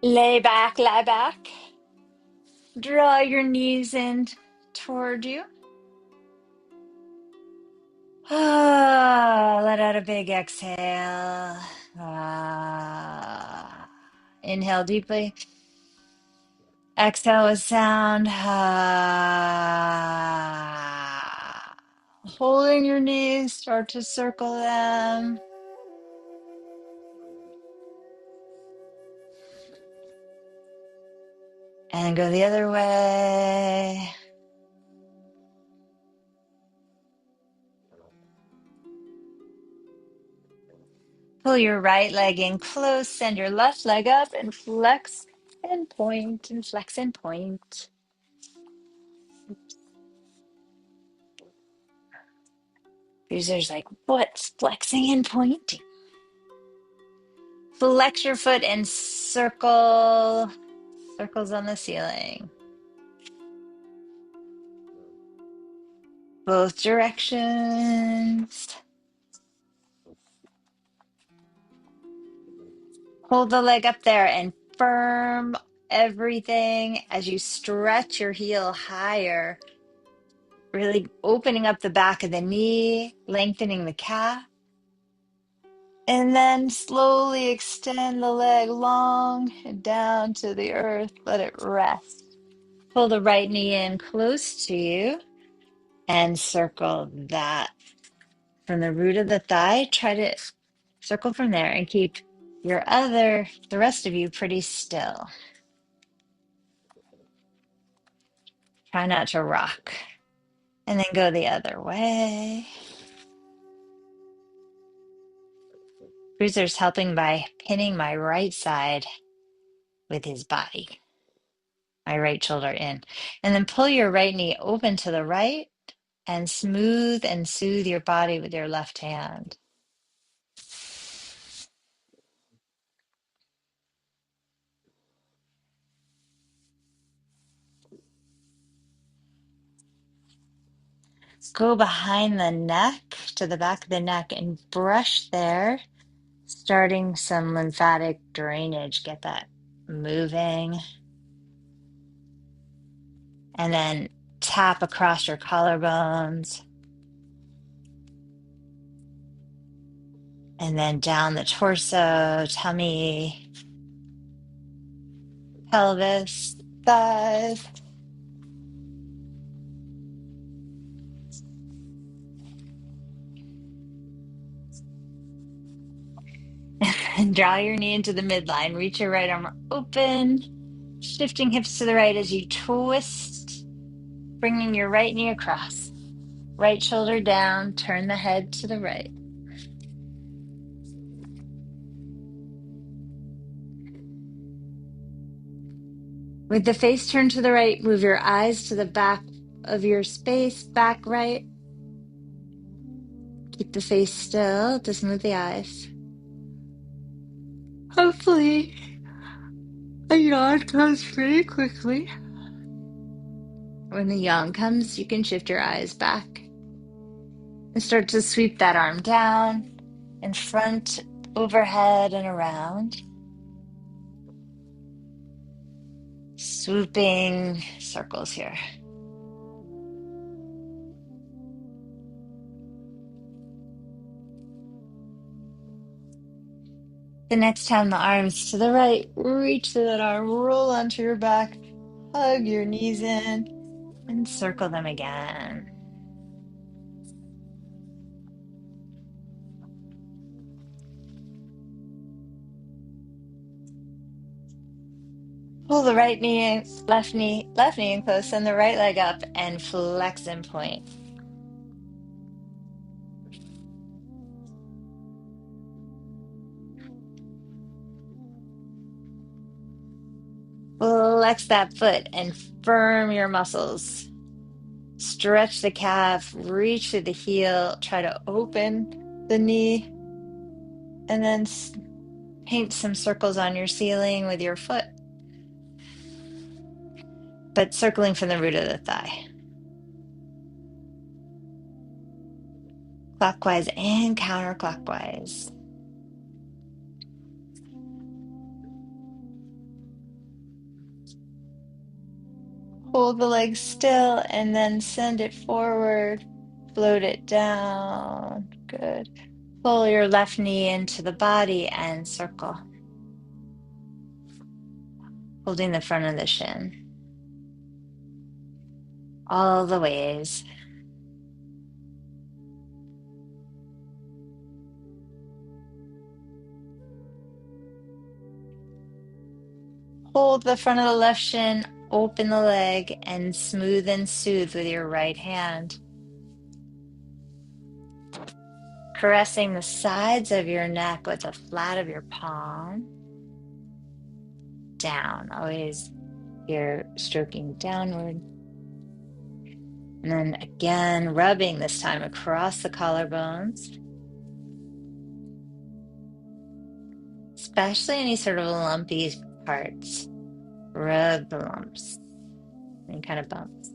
Lay back, lie back. Draw your knees in toward you. Let out a big exhale. Inhale deeply. Exhale with sound. Holding your knees, start to circle them. And go the other way. Pull your right leg in close, send your left leg up and flex and point and flex and point. Users like, what's flexing and pointing? Flex your foot and circle circles on the ceiling. Both directions. Hold the leg up there and firm everything as you stretch your heel higher, really opening up the back of the knee, lengthening the calf. And then slowly extend the leg long and down to the earth. Let it rest. Pull the right knee in close to you and circle that from the root of the thigh. Try to circle from there and keep the rest of you pretty still. Try not to rock. And then go the other way. Cruiser's helping by pinning my right side with his body, my right shoulder in. And then pull your right knee open to the right and smooth and soothe your body with your left hand. Go behind the neck to the back of the neck and brush there, starting some lymphatic drainage. Get that moving. And then tap across your collarbones. And then down the torso, tummy, pelvis, thighs. And draw your knee into the midline. Reach your right arm open, shifting hips to the right as you twist, bringing your right knee across. Right shoulder down, turn the head to the right. With the face turned to the right, move your eyes to the back of your space, back right. Keep the face still, just move the eyes. Hopefully, a yawn comes pretty quickly. When the yawn comes, you can shift your eyes back and start to sweep that arm down, in front, overhead, and around. Swooping circles here. The next time the arm's to the right, reach to that arm, roll onto your back, hug your knees in, and circle them again. Pull the right knee in, left knee in close, send the right leg up and flex and point. Flex that foot and firm your muscles. Stretch the calf, reach to the heel, try to open the knee, and then paint some circles on your ceiling with your foot, but circling from the root of the thigh. Clockwise and counterclockwise. Hold the leg still and then send it forward. Float it down. Good. Pull your left knee into the body and circle, holding the front of the shin. All the ways. Hold the front of the left shin, open the leg, and smooth and soothe with your right hand. Caressing the sides of your neck with the flat of your palm. Down. Always you're stroking downward. And then again, rubbing this time across the collarbones, especially any sort of lumpy parts. Rub the lumps, any kind of bumps.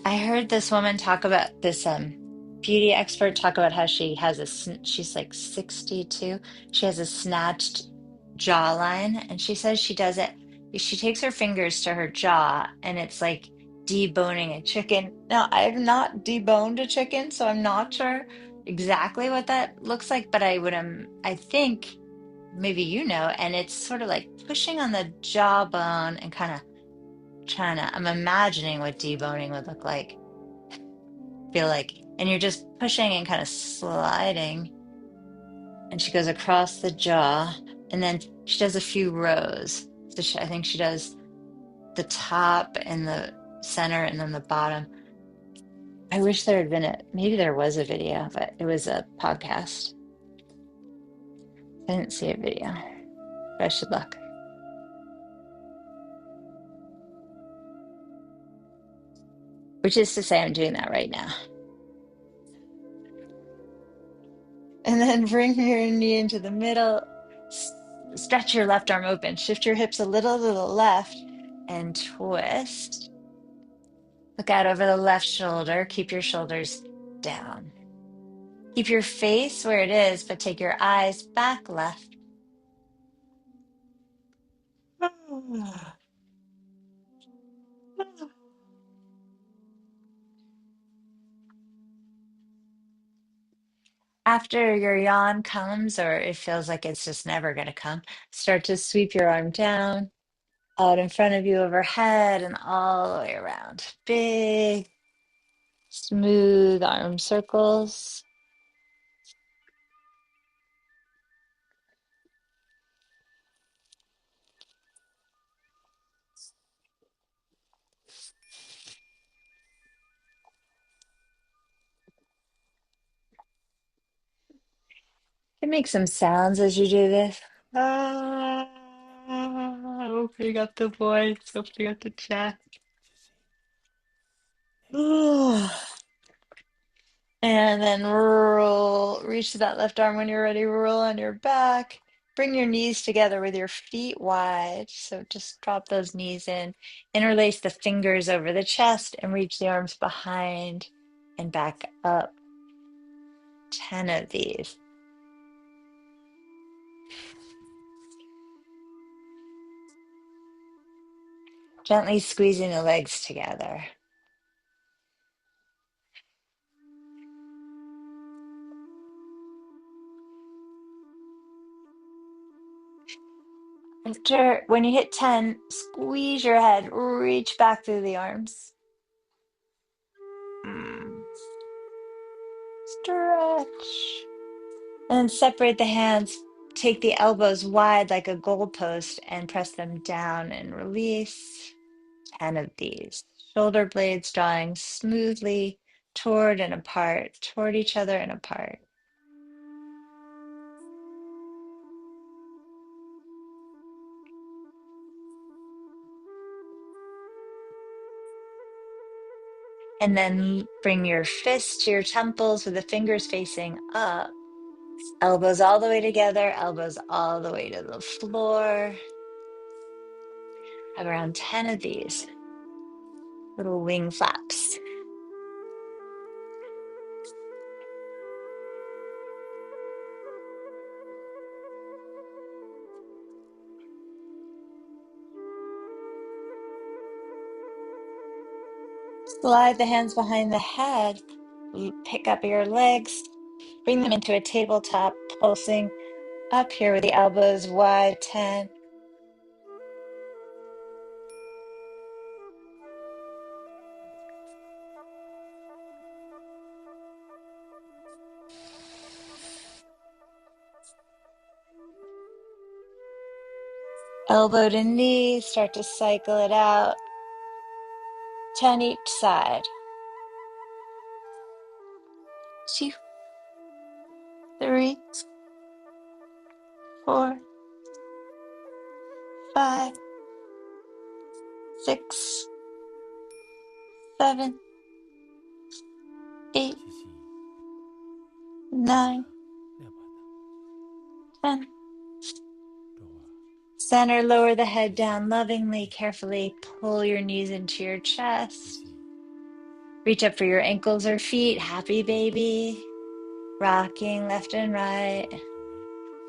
I heard this woman talk about this beauty expert talk about how she has she's like 62. She has a snatched jawline, and she says she does it. She takes her fingers to her jaw, and it's like deboning a chicken. Now, I have not deboned a chicken, so I'm not sure exactly what that looks like, but I think maybe you know, and it's sort of like pushing on the jawbone and kind of trying to, I'm imagining what deboning would look like, feel like. And you're just pushing and kind of sliding. And she goes across the jaw. And then she does a few rows. So I think she does the top and the center and then the bottom. I wish there had been maybe there was a video, but it was a podcast. I didn't see a video, but I should look. Which is to say, I'm doing that right now. And then bring your knee into the middle. Stretch your left arm open. Shift your hips a little to the left and twist. Look out over the left shoulder. Keep your shoulders down. Keep your face where it is, but take your eyes back left. After your yawn comes, or it feels like it's just never going to come, start to sweep your arm down, out in front of you, overhead, and all the way around. Big, smooth arm circles. You can make some sounds as you do this. Ah, opening up the voice, opening up the chest. And then roll, reach to that left arm when you're ready. Roll on your back. Bring your knees together with your feet wide. So just drop those knees in. Interlace the fingers over the chest and reach the arms behind and back up. 10 of these. Gently squeezing the legs together. After, when you hit 10, squeeze your head, reach back through the arms. Mm. Stretch. And separate the hands. Take the elbows wide like a goalpost and press them down and release. 10 of these. Shoulder blades drawing smoothly toward and apart, toward each other and apart. And then bring your fists to your temples with the fingers facing up. Elbows all the way together, elbows all the way to the floor. Have around 10 of these little wing flaps. Slide the hands behind the head. Pick up your legs. Bring them into a tabletop, pulsing up here with the elbows wide, 10. Elbow to knee, start to cycle it out. 10 each side. 2, 3, 4, 5, 6, 7, 8, 9, 10. Center, lower the head down lovingly, carefully pull your knees into your chest. Reach up for your ankles or feet, happy baby. Rocking left and right.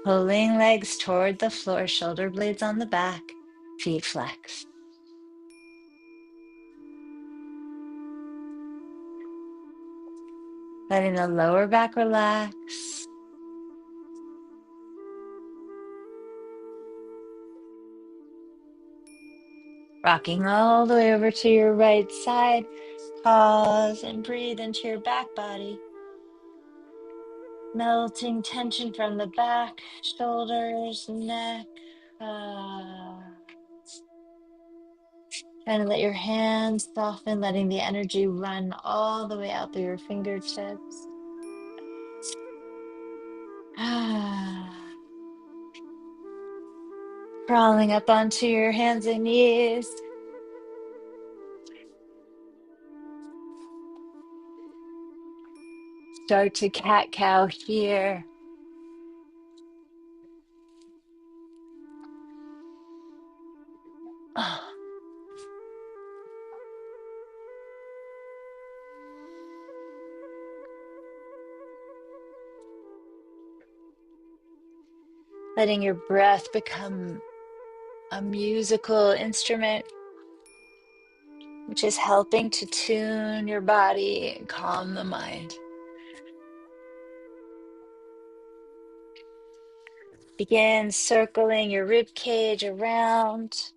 Pulling legs toward the floor, shoulder blades on the back, feet flex. Letting the lower back relax. Rocking all the way over to your right side. Pause and breathe into your back body. Melting tension from the back, shoulders, neck. Trying to let your hands soften, letting the energy run all the way out through your fingertips. Crawling up onto your hands and knees. Start to cat-cow here. Letting your breath become a musical instrument, which is helping to tune your body and calm the mind. Begin circling your rib cage around,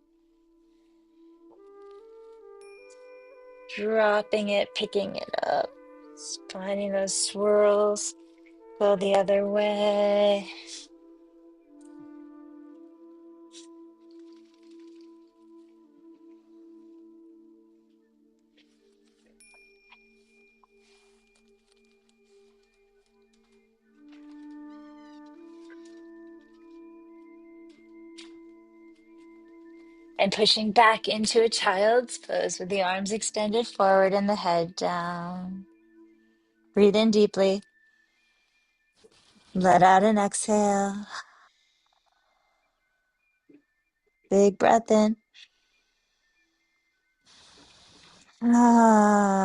dropping it, picking it up, finding those swirls. Go the other way. And pushing back into a child's pose with the arms extended forward and the head down. Breathe in deeply. Let out an exhale. Big breath in. Ah.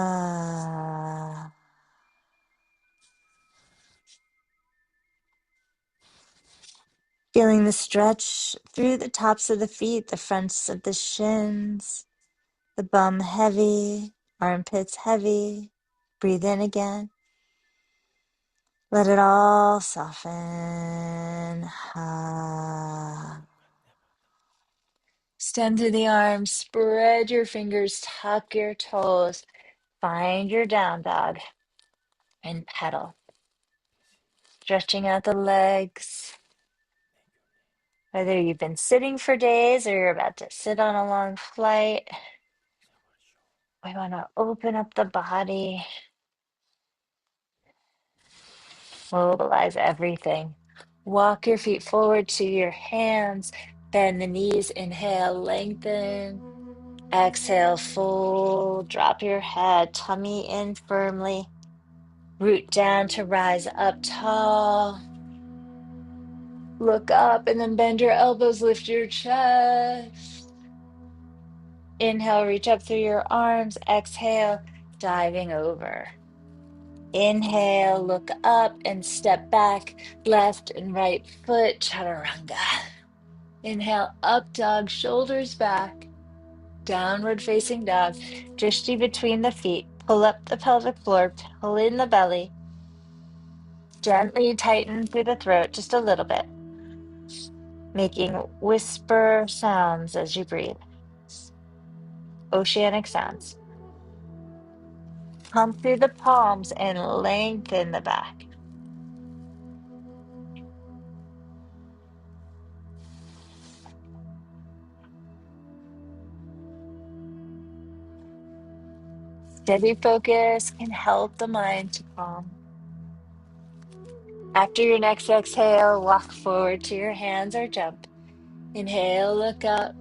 Feeling the stretch through the tops of the feet, the fronts of the shins, the bum heavy, armpits heavy. Breathe in again. Let it all soften. Ah. Extend through the arms, spread your fingers, tuck your toes, find your down dog, and pedal. Stretching out the legs. Whether you've been sitting for days or you're about to sit on a long flight, we want to open up the body, mobilize everything. Walk your feet forward to your hands, bend the knees, inhale, lengthen. Exhale, fold, drop your head, tummy in firmly. Root down to rise up tall. Look up and then bend your elbows, lift your chest. Inhale, reach up through your arms. Exhale, diving over. Inhale, look up and step back, left and right foot, chaturanga. Inhale, up dog, shoulders back. Downward facing dog. Drishti between the feet. Pull up the pelvic floor. Pull in the belly. Gently tighten through the throat just a little bit, making whisper sounds as you breathe. Oceanic sounds. Pump through the palms and lengthen the back. Steady focus can help the mind to calm. After your next exhale, walk forward to your hands or jump. Inhale, look up.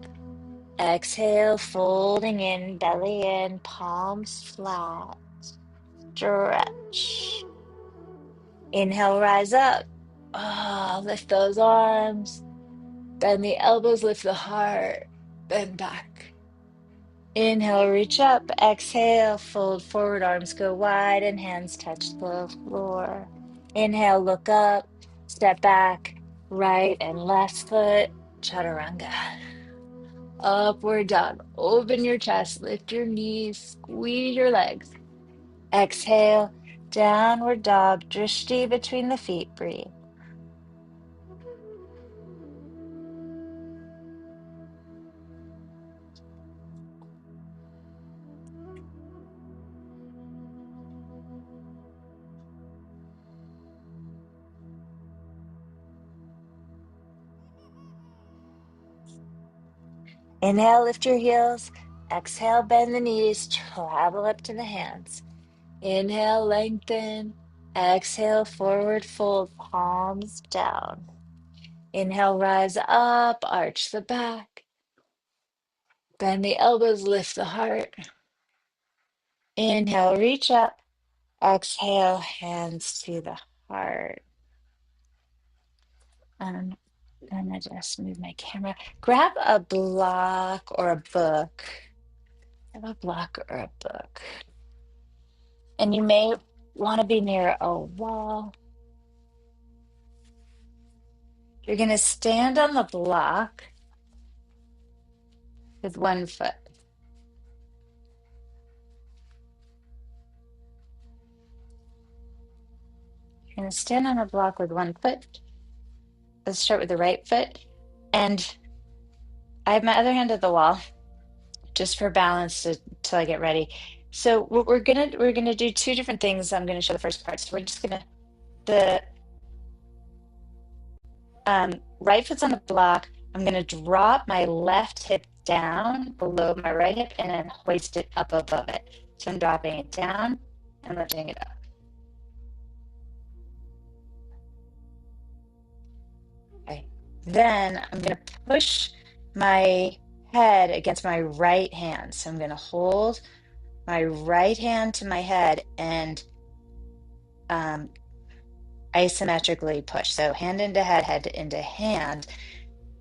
Exhale, folding in, belly in, palms flat. Stretch. Inhale, rise up. Ah, lift those arms. Bend the elbows, lift the heart. Bend back. Inhale, reach up. Exhale, fold forward, arms go wide, and hands touch the floor. Inhale, look up. Step back. Right and left foot. Chaturanga. Upward dog. Open your chest. Lift your knees. Squeeze your legs. Exhale. Downward dog. Drishti between the feet. Breathe. Inhale, lift your heels. Exhale, bend the knees. Travel up to the hands. Inhale, lengthen. Exhale, forward fold, palms down. Inhale, rise up, arch the back. Bend the elbows, lift the heart. Inhale, reach up. Exhale, hands to the heart. I'm gonna just move my camera. Grab a block or a book. Grab a block or a book. And you may want to be near a wall. You're going to stand on the block with one foot. You're going to stand on a block with one foot. Let's start with the right foot. And I have my other hand at the wall just for balance till I get ready. So what we're gonna do two different things. I'm gonna show the first part. So we're just gonna the right foot's on the block. I'm gonna drop my left hip down below my right hip and then hoist it up above it. So I'm dropping it down and lifting it up. Okay. Then I'm going to push my head against my right hand. So I'm going to hold my right hand to my head and isometrically push. So hand into head into hand,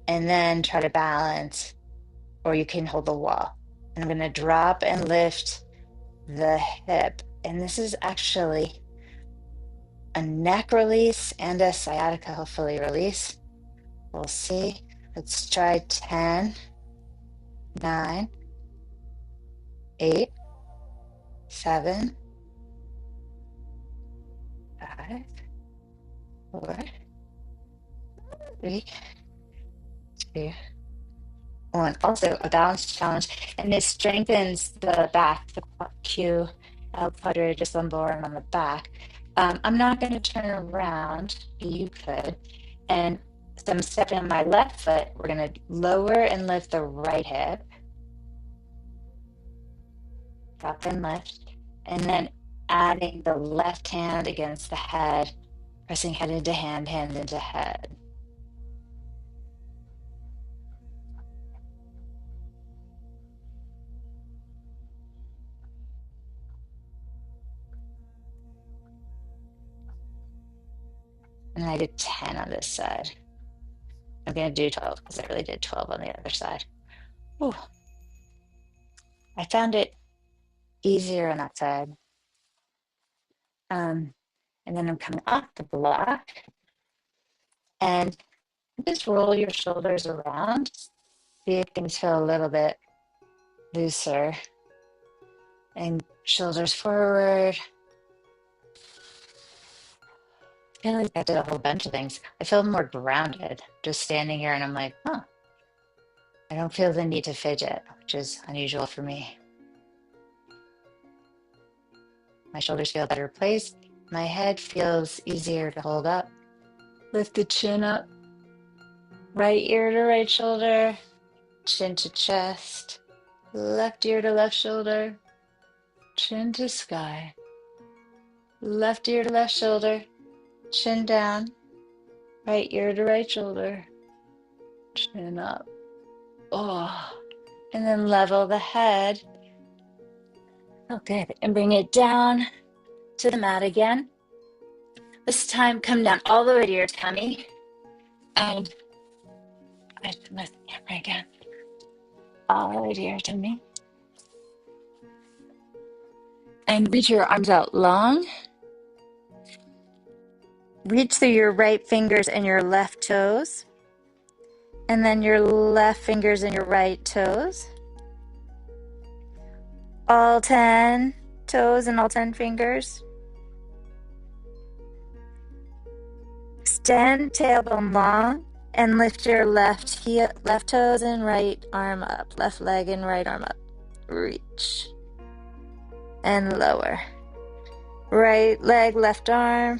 and then try to balance, or you can hold the wall. And I'm going to drop and lift the hip. And this is actually a neck release and a sciatica, hopefully, release. We'll see. Let's try 10, 9, 8, 7, 5, 4, 3, 2, 1. Also a balance challenge, and this strengthens the back, the Q, quadratus lumborum on the back. I'm not going to turn around. You could. And so I'm stepping on my left foot. We're going to lower and lift the right hip. Drop and lift. And then adding the left hand against the head, pressing head into hand, hand into head. And I did 10 on this side. I'm going to do 12 because I really did 12 on the other side. Ooh. I found it easier on that side. And then I'm coming off the block and just roll your shoulders around. See if things feel a little bit looser. And shoulders forward. I feel like I did a whole bunch of things. I feel more grounded just standing here and I'm like, huh, I don't feel the need to fidget, which is unusual for me. My shoulders feel better placed. My head feels easier to hold up. Lift the chin up. Right ear to right shoulder. Chin to chest. Left ear to left shoulder. Chin to sky. Left ear to left shoulder. Chin down. Right ear to right shoulder. Chin up. Oh. And then level the head. Oh, good. And bring it down to the mat again. This time, come down all the way to your tummy. And I missed the camera again. All the way to your tummy. And reach your arms out long. Reach through your right fingers and your left toes. And then your left fingers and your right toes. All 10 toes and all 10 fingers. Extend tailbone long and lift your left heel, left toes and right arm up. Left leg and right arm up. Reach. And lower. Right leg, left arm.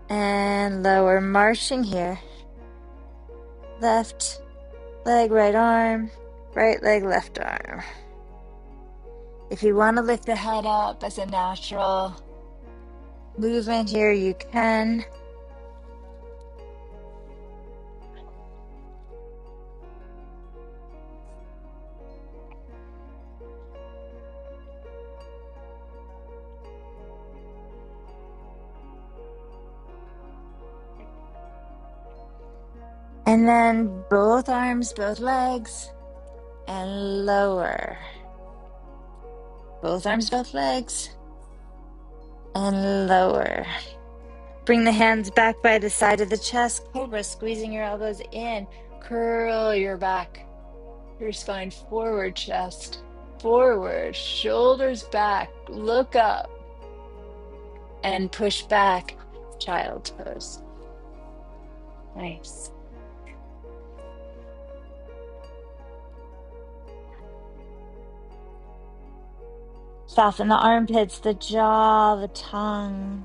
And lower, marching here. Left leg, right arm. Right leg, left arm. If you want to lift the head up as a natural movement here, you can. And then both arms, both legs, and lower. Both arms, both legs, and lower. Bring the hands back by the side of the chest. Cobra, squeezing your elbows in. Curl your back. Your spine forward, chest forward, shoulders back. Look up. And push back. Child's pose. Nice. Soften the armpits, the jaw, the tongue.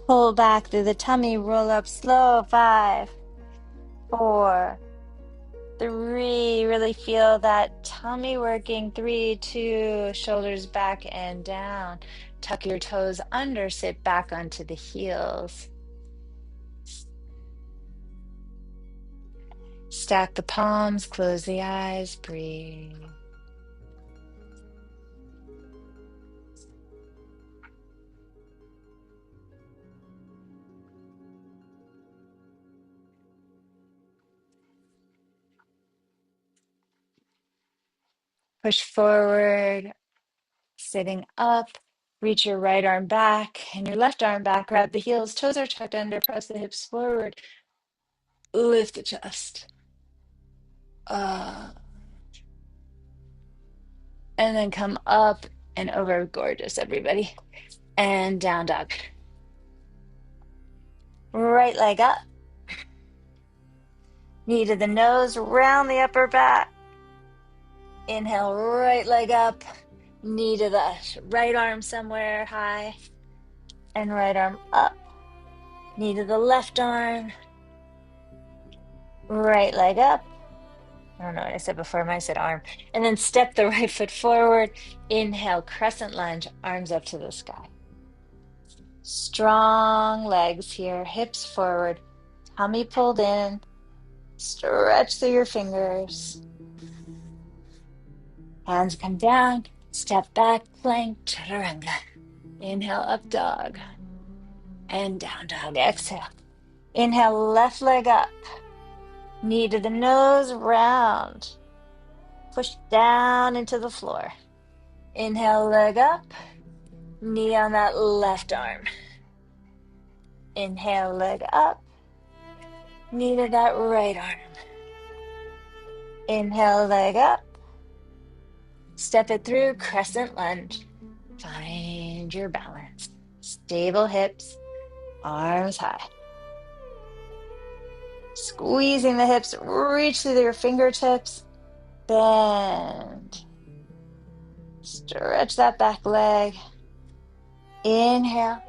Pull back through the tummy, roll up slow. 5, 4, 3. Really feel that tummy working. 3, 2, shoulders back and down. Tuck your toes under, sit back onto the heels. Stack the palms, close the eyes, breathe. Push forward, sitting up. Reach your right arm back and your left arm back. Grab the heels, toes are tucked under, press the hips forward. Lift the chest. And then come up and over. Gorgeous, everybody. And down dog. Right leg up. Knee to the nose, round the upper back. Inhale, right leg up. Knee to the right arm somewhere high. And right arm up. Knee to the left arm. Right leg up. I don't know what I said before. I said arm. And then step the right foot forward. Inhale, crescent lunge, arms up to the sky. Strong legs here, hips forward, tummy pulled in. Stretch through your fingers. Hands come down. Step back, plank, chaturanga. Inhale, up dog. And down dog. Exhale. Inhale, left leg up. Knee to the nose, round. Push down into the floor. Inhale, leg up. Knee on that left arm. Inhale, leg up, knee to that right arm. Inhale, leg up, step it through, crescent lunge. Find your balance. Stable hips, arms high. Squeezing the hips, reach through your fingertips, bend. Stretch that back leg. Inhale.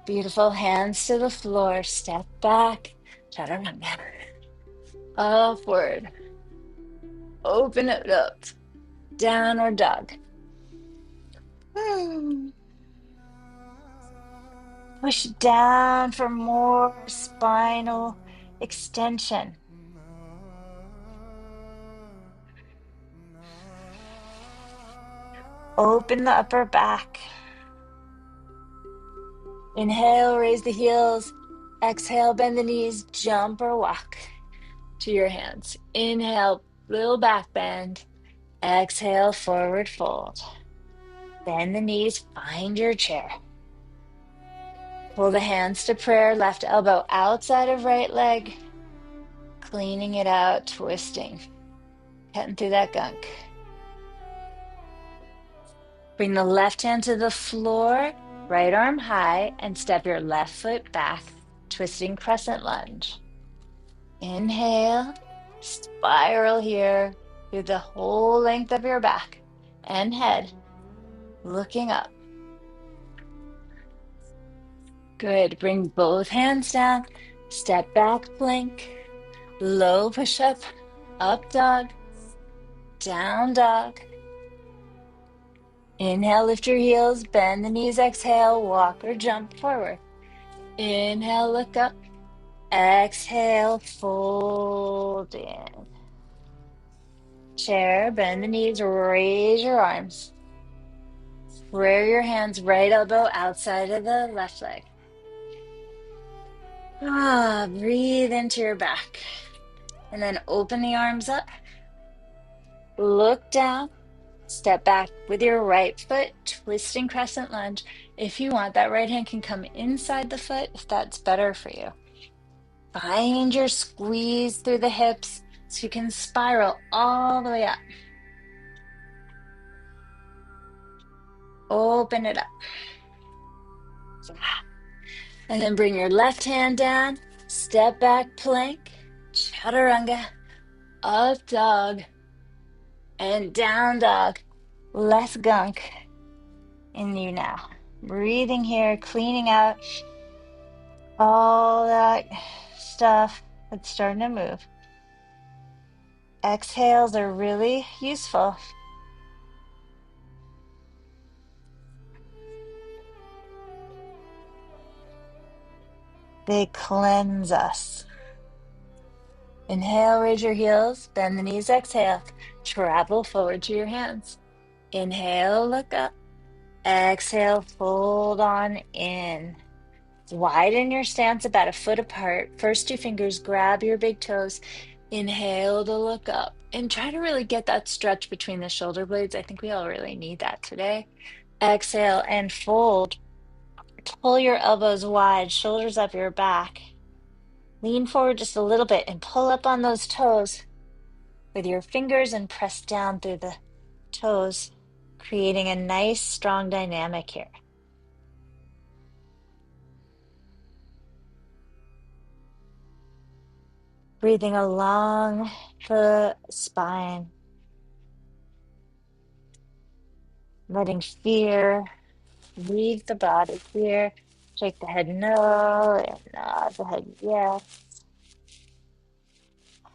Beautiful. Hands to the floor. Step back. Chaturanga. Upward. Open it up. Downward dog. Hmm. Push down for more spinal extension. Open the upper back. Inhale, raise the heels. Exhale, bend the knees, jump or walk to your hands. Inhale, little back bend. Exhale, forward fold. Bend the knees, find your chair. Pull the hands to prayer, left elbow outside of right leg. Cleaning it out, twisting. Cutting through that gunk. Bring the left hand to the floor, right arm high, and step your left foot back, twisting crescent lunge. Inhale, spiral here through the whole length of your back and head, looking up. Good. Bring both hands down, step back plank, low push up dog, down dog. Inhale, lift your heels, bend the knees, exhale, walk or jump forward. Inhale, look up. Exhale, fold in. Chair, bend the knees, raise your arms. Rear your hands, right elbow outside of the left leg. Breathe into your back. And then open the arms up. Look down. Step back with your right foot, twisting crescent lunge. If you want, that right hand can come inside the foot if that's better for you. Find your squeeze through the hips so you can spiral all the way up. Open it up. And then bring your left hand down, step back plank, chaturanga, up dog, and down dog. Less gunk in you now. Breathing here, cleaning out all that stuff that's starting to move. Exhales are really useful. They cleanse us. Inhale, raise your heels, bend the knees, exhale. Travel forward to your hands. Inhale, look up. Exhale, fold on in. Widen your stance about a foot apart. First two fingers grab your big toes. Inhale to look up. And try to really get that stretch between the shoulder blades. I think we all really need that today. Exhale and fold. Pull your elbows wide, shoulders up your back. Lean forward just a little bit and pull up on those toes with your fingers and press down through the toes, creating a nice, strong dynamic here. Breathing along the spine, letting fear leave the body here. Shake the head no and nod the head yes.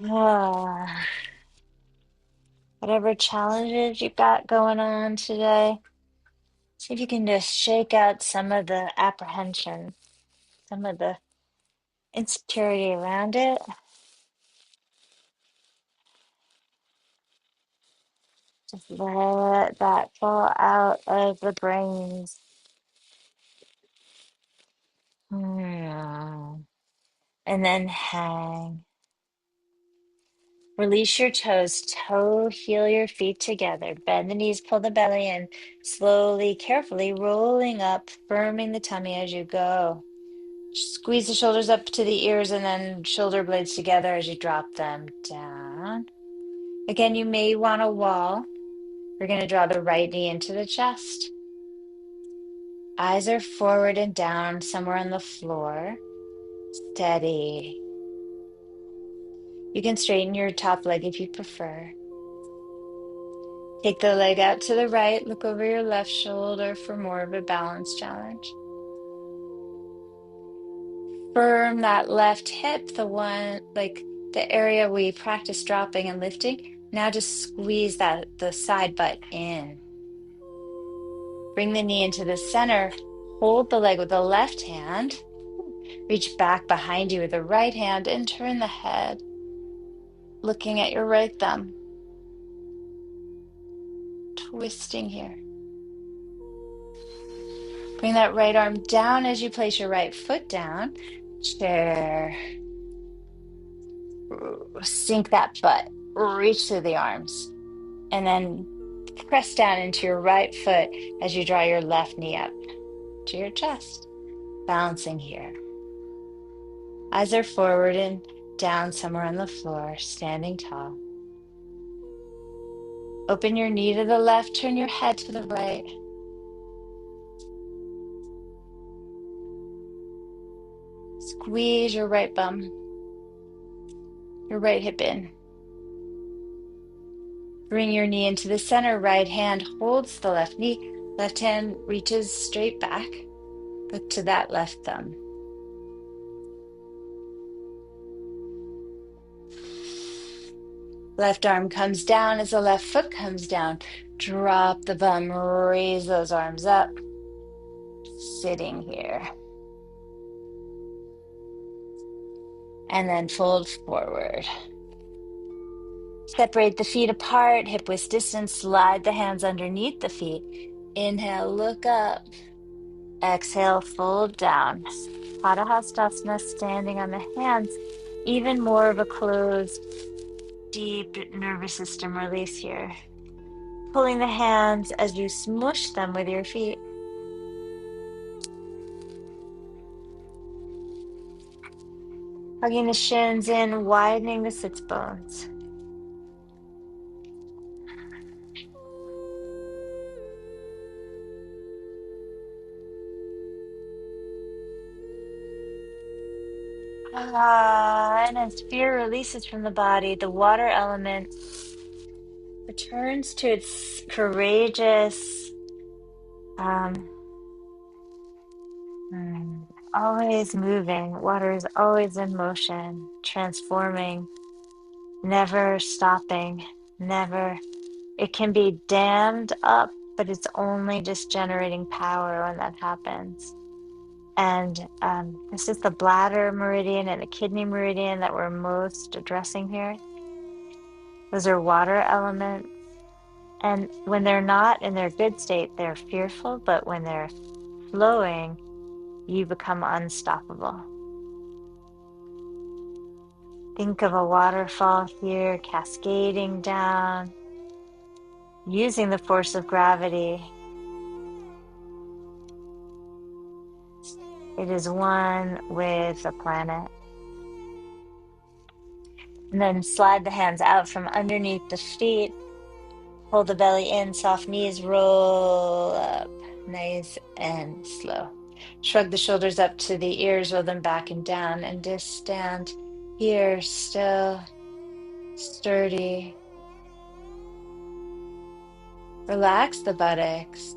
Ah. Whatever challenges you got going on today, see if you can just shake out some of the apprehension, some of the insecurity around it. Just let that fall out of the brains. Hmm. And then hang. Release your toes, toe, heel your feet together. Bend the knees, pull the belly in. Slowly, carefully rolling up, firming the tummy as you go. Squeeze the shoulders up to the ears and then shoulder blades together as you drop them down. Again, you may want a wall. We're going to draw the right knee into the chest. Eyes are forward and down somewhere on the floor. Steady. You can straighten your top leg if you prefer. Take the leg out to the right. Look over your left shoulder for more of a balance challenge. Firm that left hip, the one like the area we practice dropping and lifting. Now just squeeze the side butt in. Bring the knee into the center. Hold the leg with the left hand. Reach back behind you with the right hand and turn the head, looking at your right thumb. Twisting here. Bring that right arm down as you place your right foot down. Chair. Sink that butt. Reach through the arms. And then press down into your right foot as you draw your left knee up to your chest. Bouncing here. Eyes are forward and down somewhere on the floor, standing tall. Open your knee to the left, turn your head to the right. Squeeze your right bum, your right hip in. Bring your knee into the center. Right hand holds the left knee. Left hand reaches straight back. Look to that left thumb. Left arm comes down as the left foot comes down. Drop the bum, raise those arms up. Sitting here. And then fold forward. Separate the feet apart, hip width distance. Slide the hands underneath the feet. Inhale, look up. Exhale, fold down. Padahastasana, standing on the hands. Even more of a closed, deep nervous system release here. Pulling the hands as you smush them with your feet. Hugging the shins in, widening the sits bones. And as fear releases from the body, the water element returns to its courageous, always moving. Water is always in motion, transforming, never stopping, never. It can be dammed up, but it's only just generating power when that happens. And this is the bladder meridian and the kidney meridian that we're most addressing here. Those are water elements. And when they're not in their good state, they're fearful, but when they're flowing, you become unstoppable. Think of a waterfall here cascading down, using the force of gravity. It is one with the planet. And then slide the hands out from underneath the feet. Hold the belly in, soft knees, roll up, nice and slow. Shrug the shoulders up to the ears, roll them back and down, and just stand here, still, sturdy. Relax the buttocks,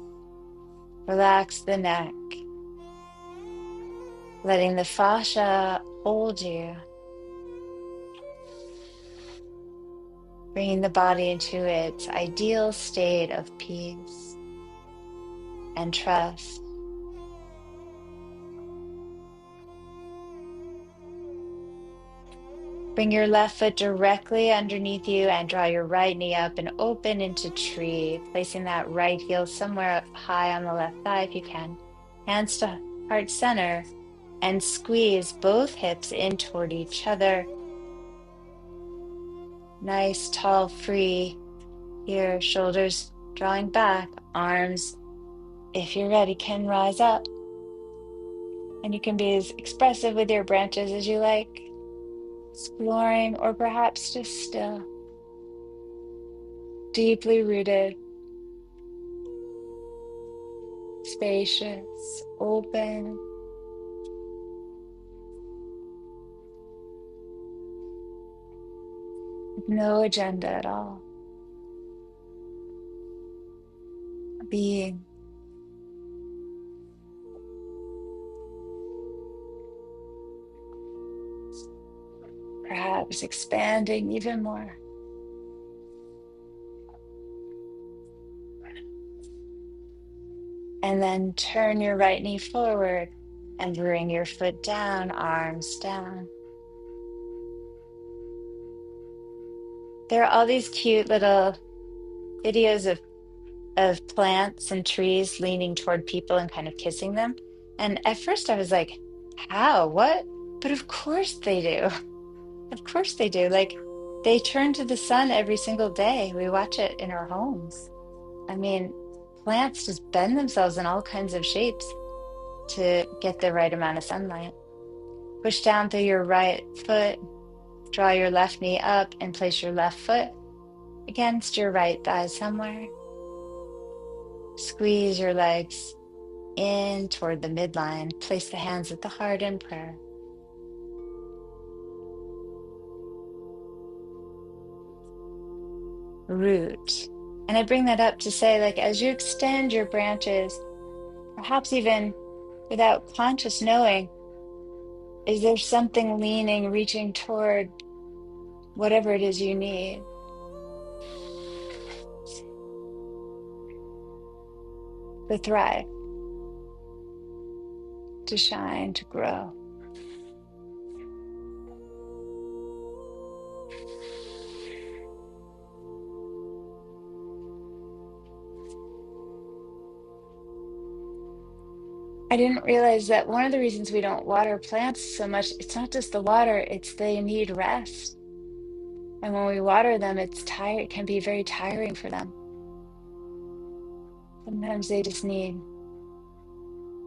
relax the neck, letting the fascia hold you. Bringing the body into its ideal state of peace and trust. Bring your left foot directly underneath you and draw your right knee up and open into tree, placing that right heel somewhere high on the left thigh if you can. Hands to heart center and squeeze both hips in toward each other. Nice, tall, free here, shoulders drawing back, arms, if you're ready, can rise up. And you can be as expressive with your branches as you like, exploring, or perhaps just still, deeply rooted, spacious, open, with no agenda at all. Being, perhaps expanding even more. And then turn your right knee forward and bring your foot down, arms down. There are all these cute little videos of plants and trees leaning toward people and kind of kissing them. And at first I was like, how? What? But of course they do. Of course they do. Like they turn to the sun every single day. We watch it in our homes. I mean, plants just bend themselves in all kinds of shapes to get the right amount of sunlight. Push down through your right foot, draw your left knee up, and place your left foot against your right thigh somewhere. Squeeze your legs in toward the midline. Place the hands at the heart in prayer. Root. And I bring that up to say, like, as you extend your branches, perhaps even without conscious knowing, is there something leaning, reaching toward whatever it is you need? To thrive, to shine, to grow. I didn't realize that one of the reasons we don't water plants so much, it's not just the water, it's they need rest. And when we water them, it can be very tiring for them. Sometimes they just need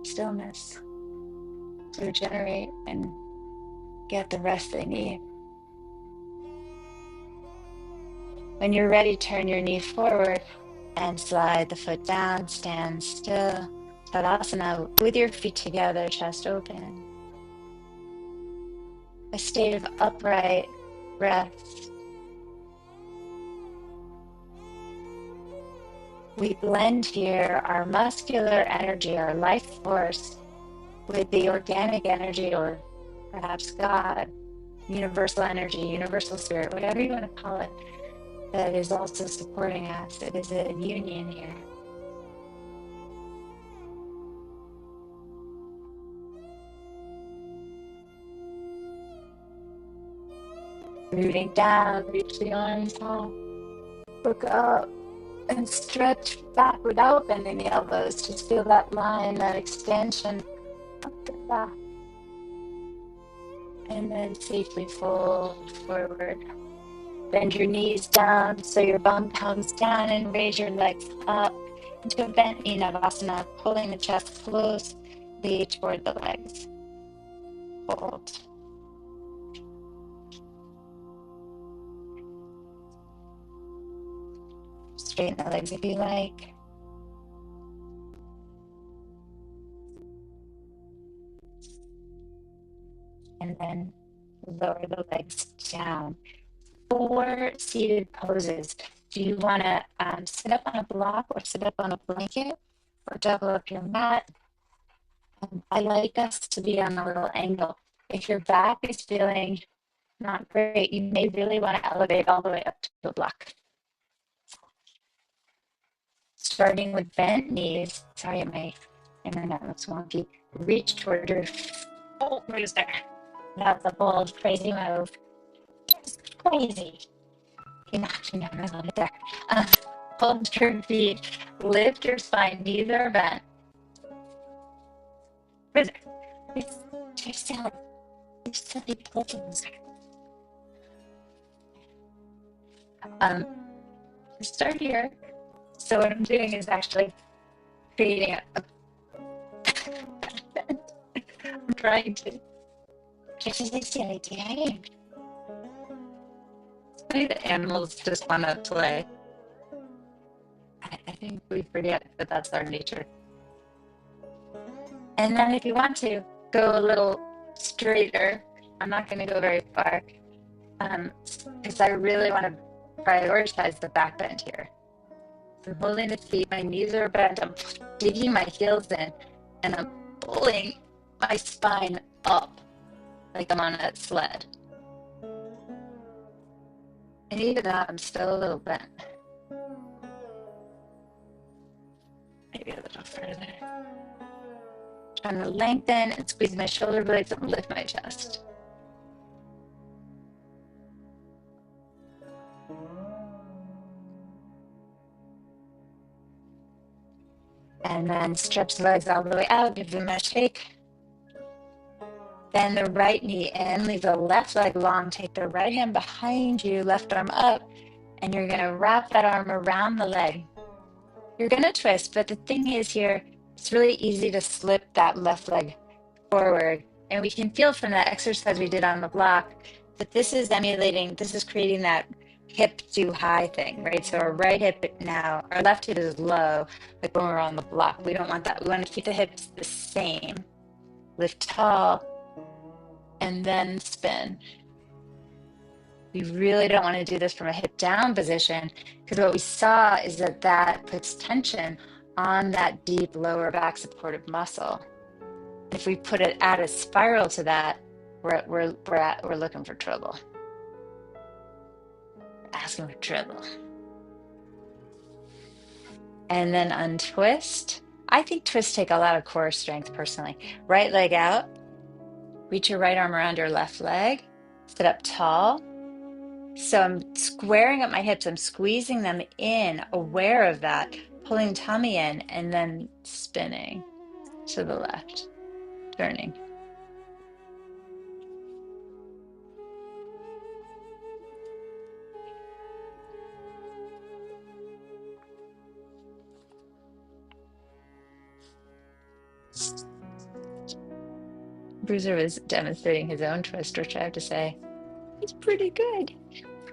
stillness to regenerate and get the rest they need. When you're ready, turn your knee forward and slide the foot down, stand still. Tadasana with your feet together, chest open. A state of upright rest. We blend here our muscular energy, our life force, with the organic energy, or perhaps God, universal energy, universal spirit, whatever you want to call it, that is also supporting us. It is a union here. Rooting down, reach the arms out, look up, and stretch back without bending the elbows. Just feel that line, that extension up and back. And then safely fold forward. Bend your knees down so your bum comes down, and raise your legs up into a bent knee navasana, pulling the chest closely toward the legs. Hold. Straighten the legs if you like. And then lower the legs down. 4 seated poses. Do you want to sit up on a block or sit up on a blanket or double up your mat? I like us to be on a little angle. If your back is feeling not great, you may really want to elevate all the way up to the block. Starting with bent knees. Sorry, my internet looks wonky. Reach toward your shoulders there. That's a bold, crazy move. Just crazy. You know, I love it there. Hold your feet. Lift your spine. Knees are bent. You're silly. You're silly pigeons. Start here. So what I'm doing is actually creating I'm trying to just as I said, I did. The animals just want to play. I think we forget that that's our nature. And then if you want to go a little straighter, I'm not going to go very far because I really want to prioritize the back bend here. So I'm holding the feet, my knees are bent, I'm digging my heels in, and I'm pulling my spine up like I'm on a sled. And even that, I'm still a little bent. Maybe a little further. Trying to lengthen and squeeze my shoulder blades and lift my chest. And then stretch the legs all the way out, give them a shake. Bend the right knee in, leave the left leg long, take the right hand behind you, left arm up, and you're going to wrap that arm around the leg. You're going to twist, but the thing is here, it's really easy to slip that left leg forward. And we can feel from that exercise we did on the block that this is creating that hip to high thing, right? So our right hip now, our left hip is low, like when we're on the block. We don't want that. We want to keep the hips the same. Lift tall and then spin. We really don't want to do this from a hip down position because what we saw is that puts tension on that deep lower back supportive muscle. If we add a spiral to that, we're looking for trouble. Asking for trouble. And then untwist. I think twists take a lot of core strength personally. Right leg out. Reach your right arm around your left leg. Sit up tall. So I'm squaring up my hips. I'm squeezing them in, aware of that, pulling tummy in, and then spinning to the left, turning. Bruiser was demonstrating his own twist, which I have to say, he's pretty good.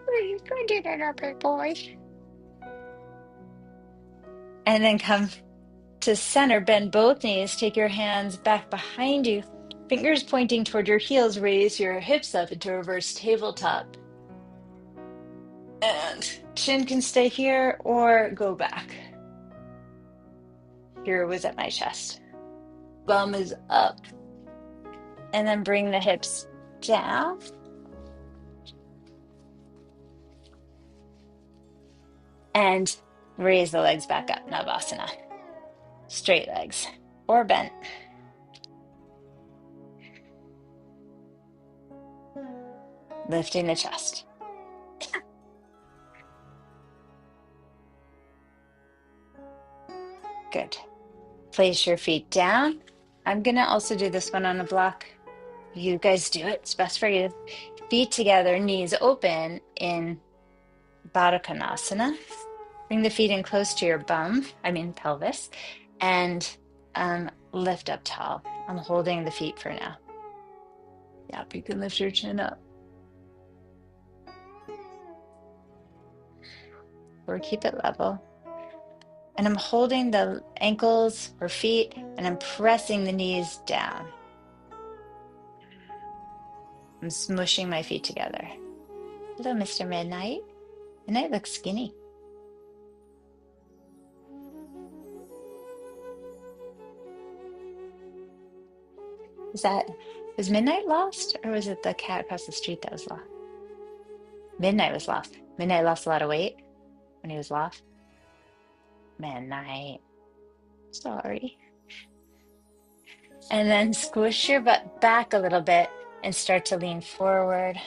Pretty good at our big boy. And then come to center, bend both knees, take your hands back behind you, fingers pointing toward your heels, raise your hips up into a reverse tabletop. And chin can stay here or go back. Here was at my chest. Bum is up. And then bring the hips down. And raise the legs back up, Navasana. Straight legs or bent. Lifting the chest. Good. Place your feet down. I'm going to also do this one on a block. You guys do it. It's best for you. Feet together, knees open in Baddha Konasana. Bring the feet in close to your pelvis, and lift up tall. I'm holding the feet for now. Yep, you can lift your chin up. Or keep it level. And I'm holding the ankles or feet, and I'm pressing the knees down. I'm smushing my feet together. Hello, Mr. Midnight. Midnight looks skinny. Was Midnight lost, or was it the cat across the street that was lost? Midnight was lost. Midnight lost a lot of weight when he was lost. Midnight. Sorry. And then squish your butt back a little bit and start to lean forward.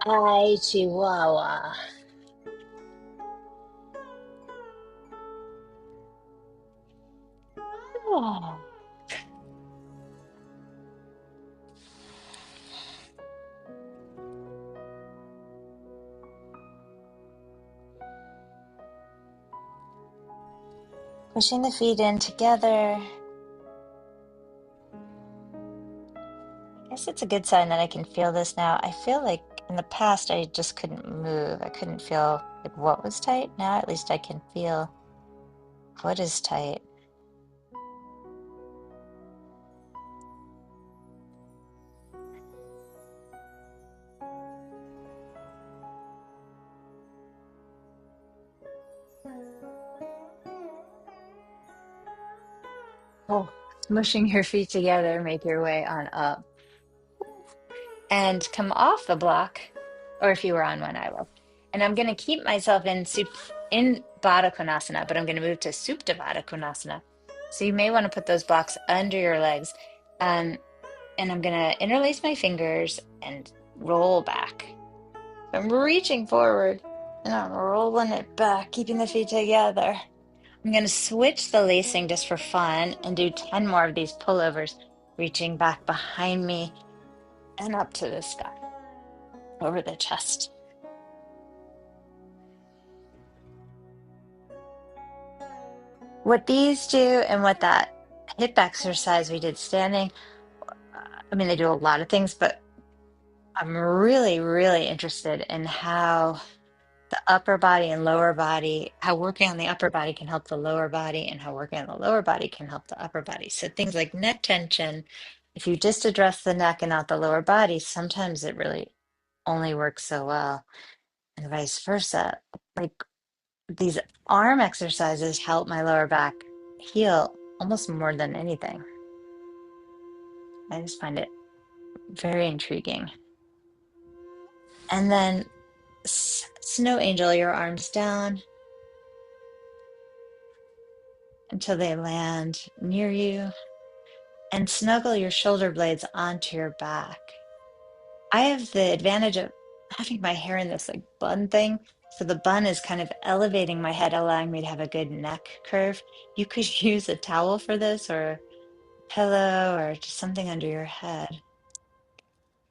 Hi, Chihuahua. Oh. Pushing the feet in together. I guess it's a good sign that I can feel this now. I feel like in the past I just couldn't move. I couldn't feel like what was tight. Now at least I can feel what is tight. Oh, smushing your feet together, make your way on up and come off the block. Or if you were on one, I will. And I'm going to keep myself in Baddha Konasana, but I'm going to move to Supta Baddha Konasana. So you may want to put those blocks under your legs. And I'm going to interlace my fingers and roll back. I'm reaching forward and I'm rolling it back, keeping the feet together. I'm going to switch the lacing just for fun and do 10 more of these pullovers, reaching back behind me and up to the sky, over the chest. What these do and what that hip exercise we did standing, I mean, they do a lot of things, but I'm really, really interested in how the upper body and lower body, how working on the upper body can help the lower body, and how working on the lower body can help the upper body. So things like neck tension, if you just address the neck and not the lower body, sometimes it really only works so well, and vice versa. Like these arm exercises help my lower back heal almost more than anything. I just find it very intriguing. And then Snow Angel, your arms down until they land near you, and snuggle your shoulder blades onto your back. I have the advantage of having my hair in this like bun thing. So the bun is kind of elevating my head, allowing me to have a good neck curve. You could use a towel for this or a pillow or just something under your head.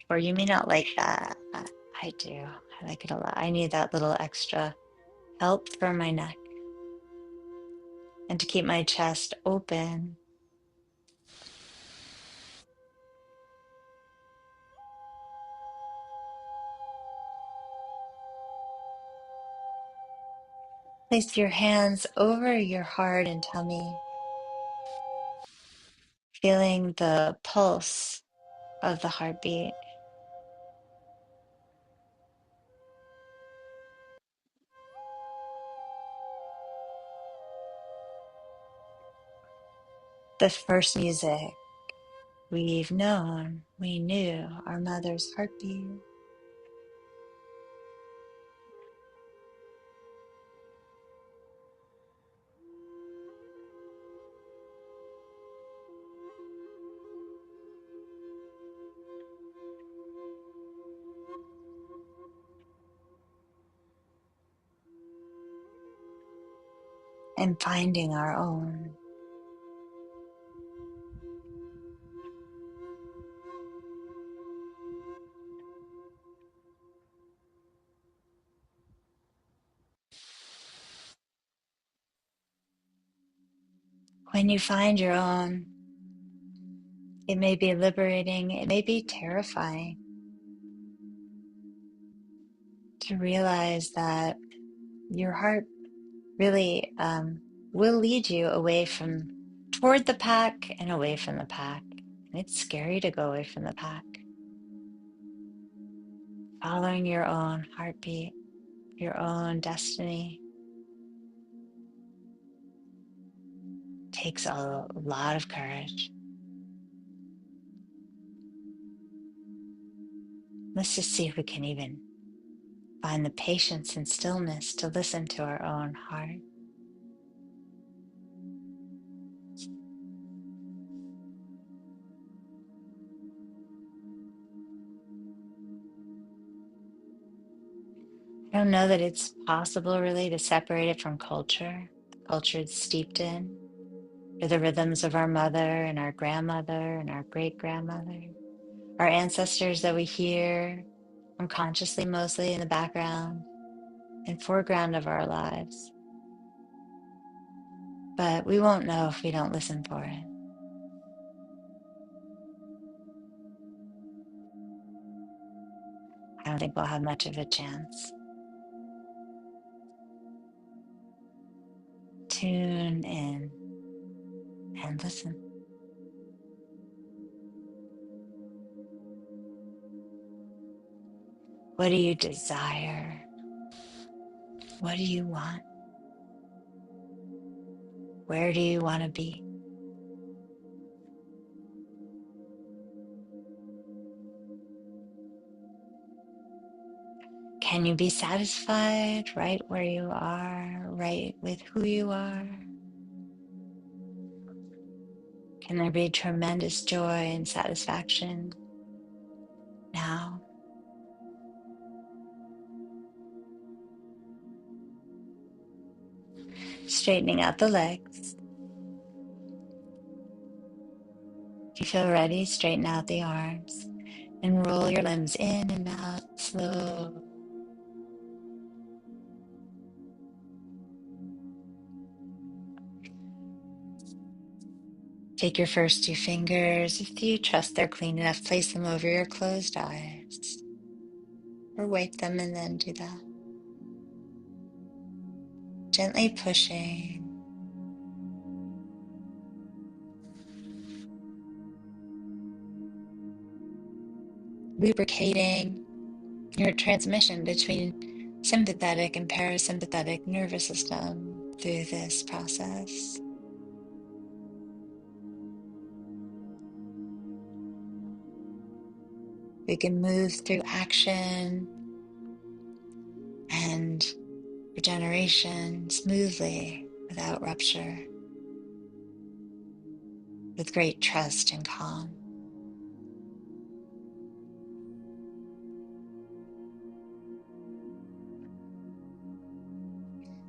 Or you may not like that. I do. I like it a lot. I need that little extra help for my neck and to keep my chest open. Place your hands over your heart and tummy, feeling the pulse of the heartbeat. The first music we've known, we knew our mother's heartbeat. And finding our own. When you find your own, it may be liberating, it may be terrifying to realize that your heart really will lead you away from, toward the pack and away from the pack. And it's scary to go away from the pack. Following your own heartbeat, your own destiny takes a lot of courage. Let's just see if we can even find the patience and stillness to listen to our own heart. I don't know that it's possible really to separate it from culture. The culture it's steeped in, or the rhythms of our mother and our grandmother and our great grandmother, our ancestors that we hear unconsciously, mostly in the background and foreground of our lives. but we won't know if we don't listen for it. I don't think we'll have much of a chance. Tune in and listen. What do you desire? What do you want? Where do you want to be? Can you be satisfied right where you are, right with who you are? Can there be tremendous joy and satisfaction now? Straightening out the legs. If you feel ready, straighten out the arms and roll your limbs in and out slow. Take your first two fingers, if you trust they're clean enough, place them over your closed eyes. Or wipe them and then do that. Gently pushing. Lubricating your transmission between sympathetic and parasympathetic nervous system through this process. We can move through action and regeneration smoothly without rupture, with great trust and calm.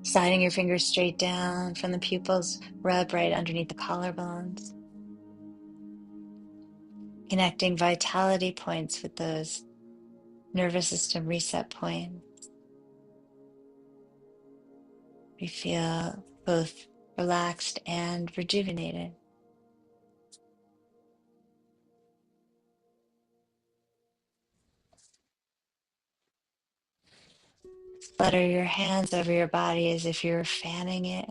Sliding your fingers straight down from the pupils, rub right underneath the collarbones. Connecting vitality points with those nervous system reset points. We feel both relaxed and rejuvenated. Flutter your hands over your body as if you're fanning it,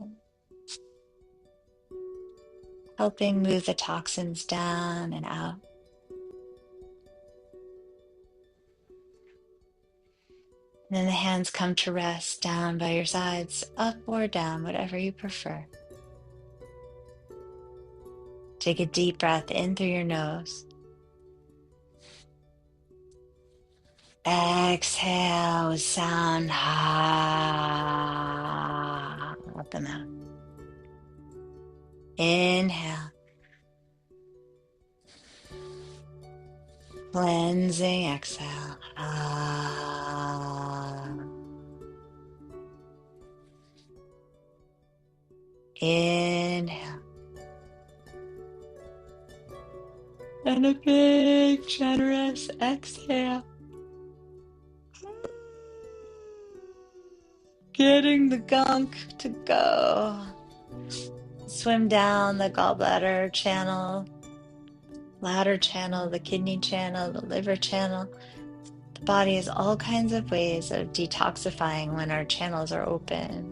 helping move the toxins down and out. And then the hands come to rest down by your sides, up or down, whatever you prefer. Take a deep breath in through your nose. Exhale with sound. Ha. Up the mouth. Inhale. Cleansing exhale. Ah. Inhale. And a big, generous exhale. Getting the gunk to go. Swim down the gallbladder channel, bladder channel, the kidney channel, the liver channel. The body has all kinds of ways of detoxifying when our channels are open.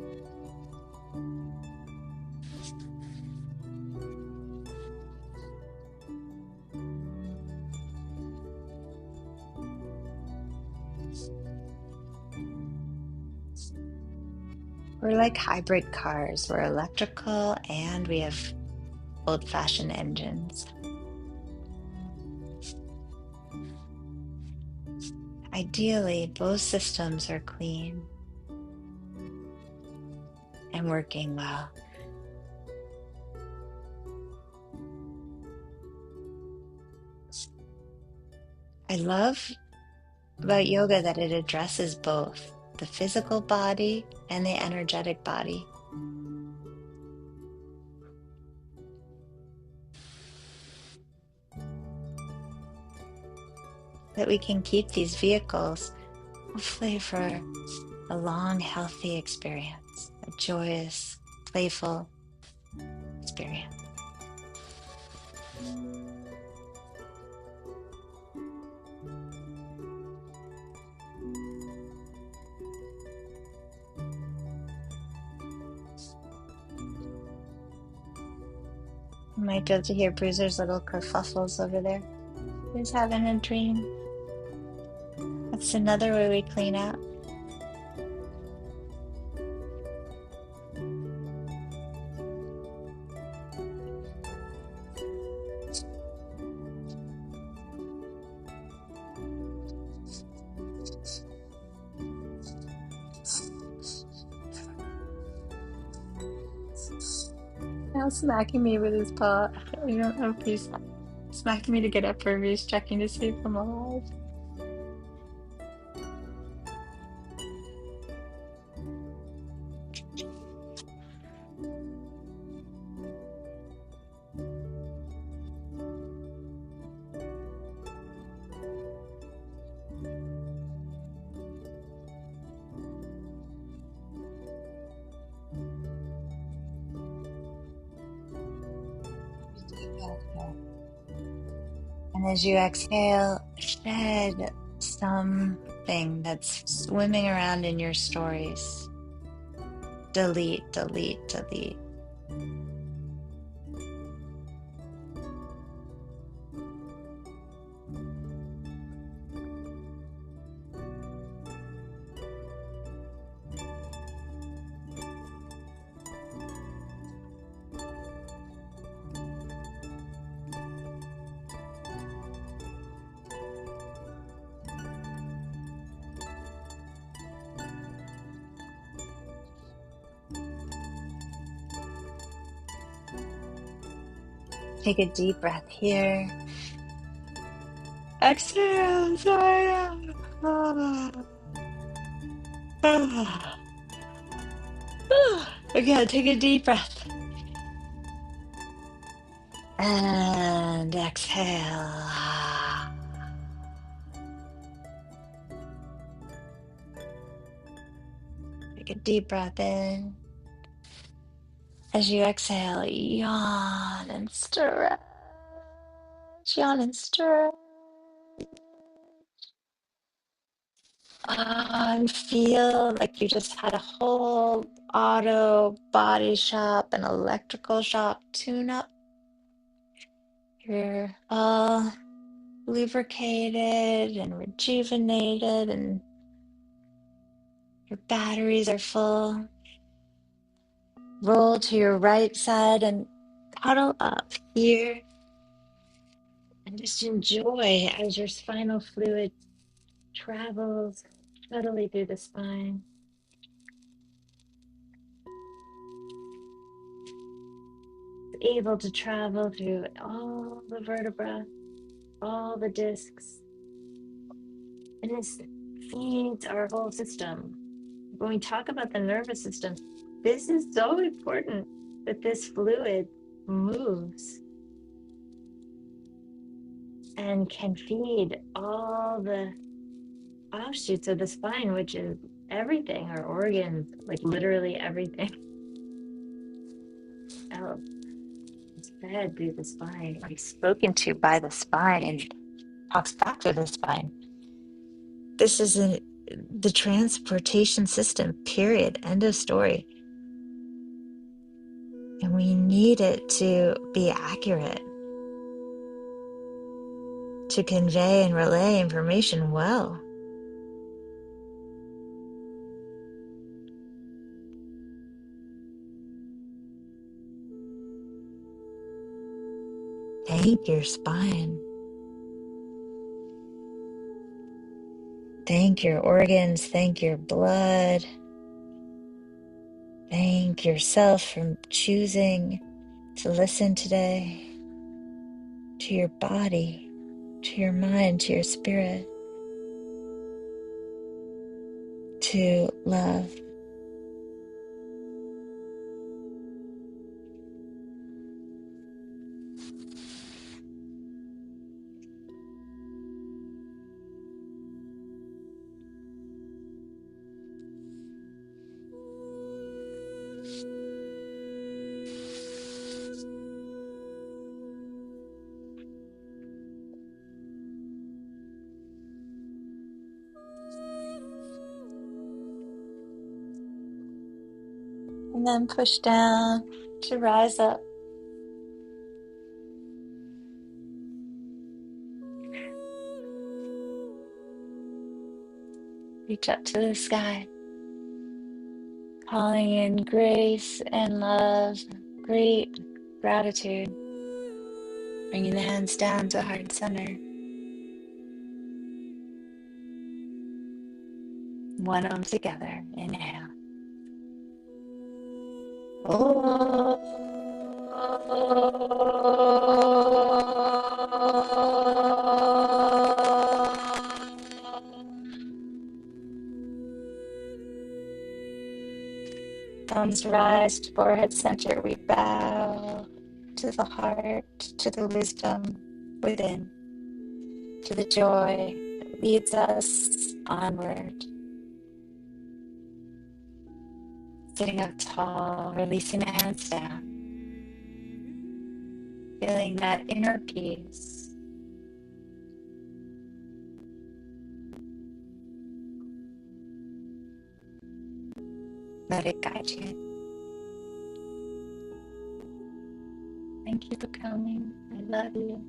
We're like hybrid cars. We're electrical and we have old-fashioned engines. Ideally, both systems are clean and working well. I love about yoga that it addresses both the physical body and the energetic body. That we can keep these vehicles hopefully for a long, healthy experience, a joyous, playful, experience. You might be able to hear Bruiser's little kerfuffles over there. He's having a dream. That's another way we clean out. Now smacking me with his paw. I don't know if he's smacking me to get up or if he's checking to see if I'm alive. And as you exhale, shed something that's swimming around in your stories. Delete, delete, delete. Take a deep breath here. Exhale, Zaya. Again, take a deep breath. And exhale. Take a deep breath in. As you exhale, yawn and stretch. Yawn and stretch. And feel like you just had a whole auto body shop and electrical shop tune up. You're all lubricated and rejuvenated, and your batteries are full. Roll to your right side and huddle up here and just enjoy as your spinal fluid travels subtly through the spine. It's able to travel through all the vertebrae, all the discs, and this feeds our whole system. When we talk about the nervous system, this is so important that this fluid moves and can feed all the offshoots of the spine, which is everything, our organs, like literally everything else is fed through the spine, like spoken to by the spine and talks back to the spine. This is the transportation system, period, end of story. And we need it to be accurate, to convey and relay information well. Thank your spine. Thank your organs. Thank your blood. Thank yourself for choosing to listen today to your body, to your mind, to your spirit, to love. And then push down to rise up. Reach up to the sky, calling in grace and love, great gratitude. Bringing the hands down to heart center. One arm together. Inhale. Thumbs rise to forehead center. We bow to the heart, to the wisdom within, to the joy that leads us onward. Sitting up tall, releasing the hands down, feeling that inner peace. Let it guide you. Thank you for coming. I love you.